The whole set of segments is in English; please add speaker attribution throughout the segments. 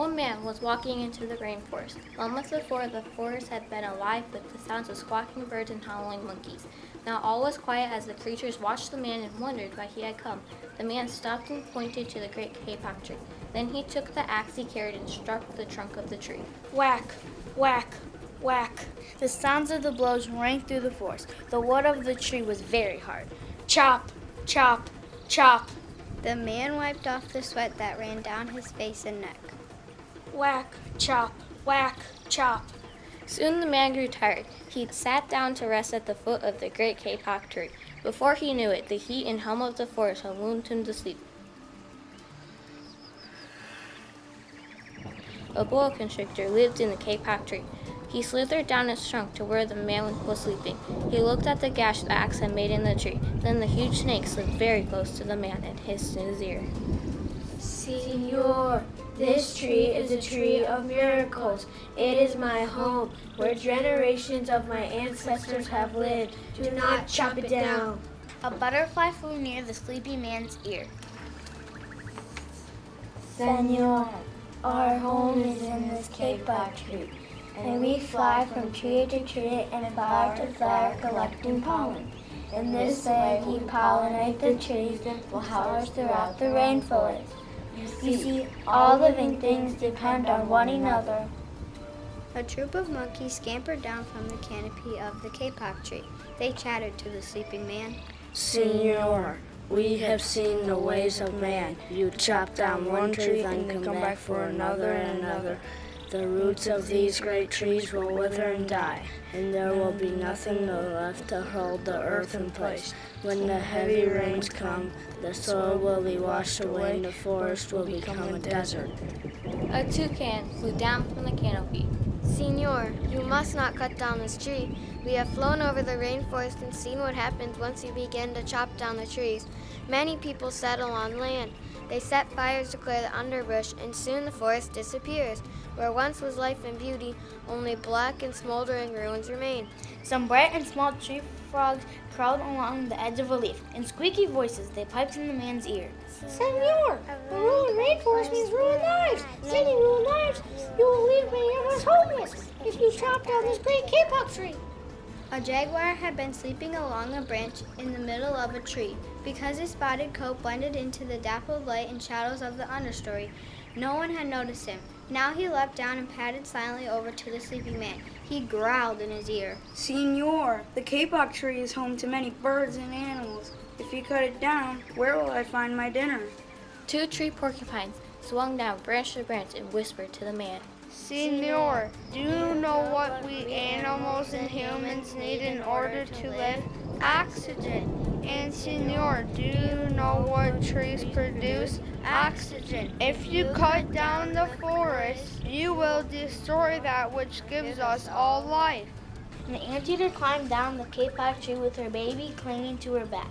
Speaker 1: old man was walking into the rainforest. Moments before, the forest had been alive with the sounds of squawking birds and howling monkeys. Now all was quiet as the creatures watched the man and wondered why he had come. The man stopped and pointed to the great kapok tree. Then he took the axe he carried and struck the trunk of the tree.
Speaker 2: Whack, whack, whack. The sounds of the blows rang through the forest. The wood of the tree was very hard. Chop, chop, chop.
Speaker 3: The man wiped off the sweat that ran down his face and neck.
Speaker 2: Whack, chop, whack, chop.
Speaker 1: Soon the man grew tired. He sat down to rest at the foot of the great kapok tree. Before he knew it, the heat and hum of the forest had lulled him to sleep. A boa constrictor lived in the kapok tree. He slithered down its trunk to where the man was sleeping. He looked at the gash the axe had made in the tree. Then the huge snake slid very close to the man and hissed in his ear.
Speaker 4: Señor, this tree is a tree of miracles. It is my home, where generations of my ancestors have lived. Do not chop it down.
Speaker 2: A butterfly flew near the sleepy man's ear.
Speaker 5: Señor, our home is in this kapok tree, and we fly from tree to tree and flower to flower collecting pollen. In this way, we pollinate the trees and flowers throughout the rainforest. You see, all living things depend on one another.
Speaker 3: A troop of monkeys scampered down from the canopy of the kapok tree. They chattered to the sleeping man.
Speaker 6: Señor, we have seen the ways of man. You chop down one tree and then come back for another and another. The roots of these great trees will wither and die, and there will be nothing left to hold the earth in place. When the heavy rains come, the soil will be washed away and the forest will become a desert.
Speaker 1: A toucan flew down from the canopy.
Speaker 7: Señor, you must not cut down this tree. We have flown over the rainforest and seen what happens once you begin to chop down the trees. Many people settle on land. They set fires to clear the underbrush, and soon the forest disappears. Where once was life and beauty, only black and smoldering ruins remain.
Speaker 2: Some bright and small tree frogs crawled along the edge of a leaf. In squeaky voices, they piped in the man's ear.
Speaker 4: Señor, the ruined rainforest means ruined lives. Many ruined lives. You will leave many of us homeless if you chop down this great kapok tree.
Speaker 3: A jaguar had been sleeping along a branch in the middle of a tree. Because his spotted coat blended into the dappled light and shadows of the understory, no one had noticed him. Now he leapt down and padded silently over to the sleeping man. He growled in his ear.
Speaker 8: Señor, the kapok tree is home to many birds and animals. If you cut it down, where will I find my dinner?
Speaker 1: Two tree porcupines swung down branch to branch and whispered to the man.
Speaker 9: Señor, do you know what we animals and humans need in order to live? Oxygen. And Señor, do you know what trees produce? Oxygen. If you cut down the forest, you will destroy that which gives us all life.
Speaker 2: The anteater climbed down the kapok tree with her baby clinging to her back.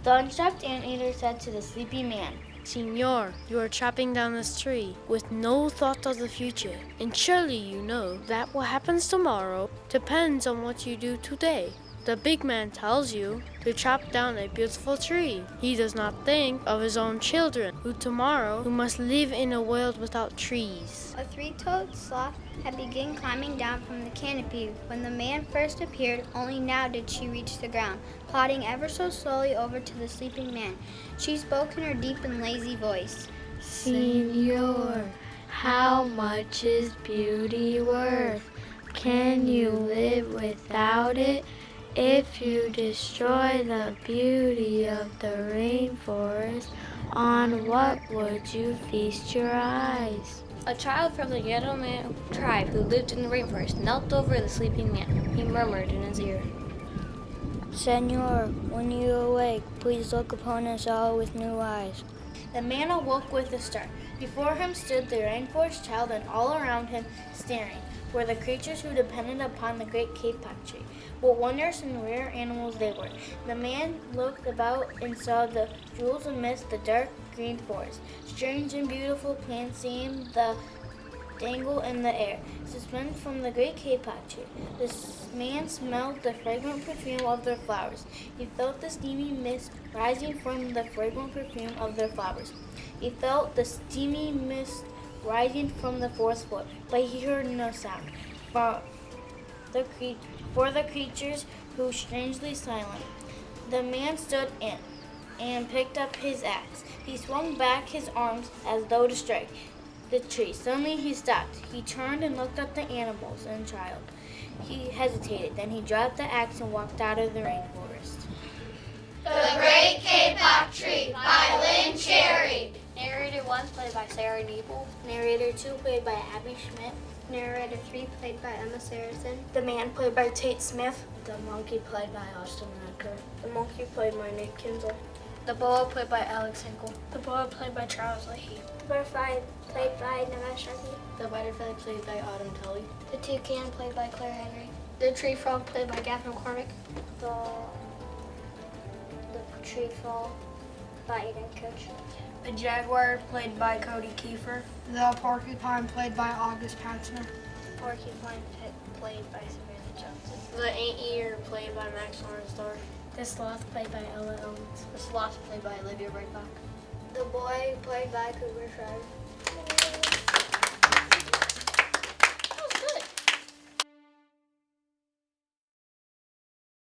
Speaker 2: The unstrapped anteater said to the sleepy man,
Speaker 10: Señor, you are chopping down this tree with no thought of the future. And surely you know that what happens tomorrow depends on what you do today. The big man tells you to chop down a beautiful tree. He does not think of his own children, who must live in a world without trees.
Speaker 3: A three-toed sloth had begun climbing down from the canopy. When the man first appeared, only now did she reach the ground, plodding ever so slowly over to the sleeping man. She spoke in her deep and lazy voice.
Speaker 5: Señor, how much is beauty worth? Can you live without it? If you destroy the beauty of the rainforest, on what would you feast your eyes?
Speaker 1: A child from the Yanomami tribe who lived in the rainforest knelt over the sleeping man. He murmured in his ear,
Speaker 5: Señor, when you awake, please look upon us all with new eyes.
Speaker 2: The man awoke with a start. Before him stood the rainforest child, and all around him, staring, were the creatures who depended upon the great kapok tree. What wondrous and rare animals they were. The man looked about and saw the jewels amidst the dark green forest. Strange and beautiful plants seemed to dangle in the air, suspended from the great kapok tree. The man smelled the fragrant perfume of their flowers. He felt the steamy mist rising from the fragrant perfume of their flowers. He felt the steamy mist rising from the fourth floor, but he heard no sound. For the creatures who strangely silent. The man stood in and picked up his axe. He swung back his arms as though to strike the tree. Suddenly he stopped. He turned and looked at the animals and child. He hesitated. Then he dropped the axe and walked out of the rainforest.
Speaker 11: The Great Kapok Tree by Lynn Cherry.
Speaker 1: Narrator 1 played by Sarah Nebel.
Speaker 2: Narrator 2 played by Abby Schmidt.
Speaker 3: Narrator 3 played by Emma Saracen.
Speaker 8: The man played by Tate Smith.
Speaker 6: The monkey played by Austin Recker. The monkey played by Nick Kinzel.
Speaker 1: The boa played by Alex Hinkle.
Speaker 8: The boa played by Charles Leahy.
Speaker 5: The butterfly played by Nana Sharkey.
Speaker 1: The butterfly played by Autumn Tully.
Speaker 3: The toucan played by Claire Henry.
Speaker 1: The tree frog played by Gavin McCormick.
Speaker 5: The tree frog by Aiden Coach.
Speaker 8: The jaguar played by Cody Kiefer.
Speaker 9: The porcupine played by August Patzner.
Speaker 1: Porcupine played by Savannah Johnson. The anteater played by Max Lawrence.
Speaker 8: The sloth played by Ella Owens.
Speaker 1: The sloth played by Olivia Breitbach.
Speaker 3: The boy played by Cooper Shrive.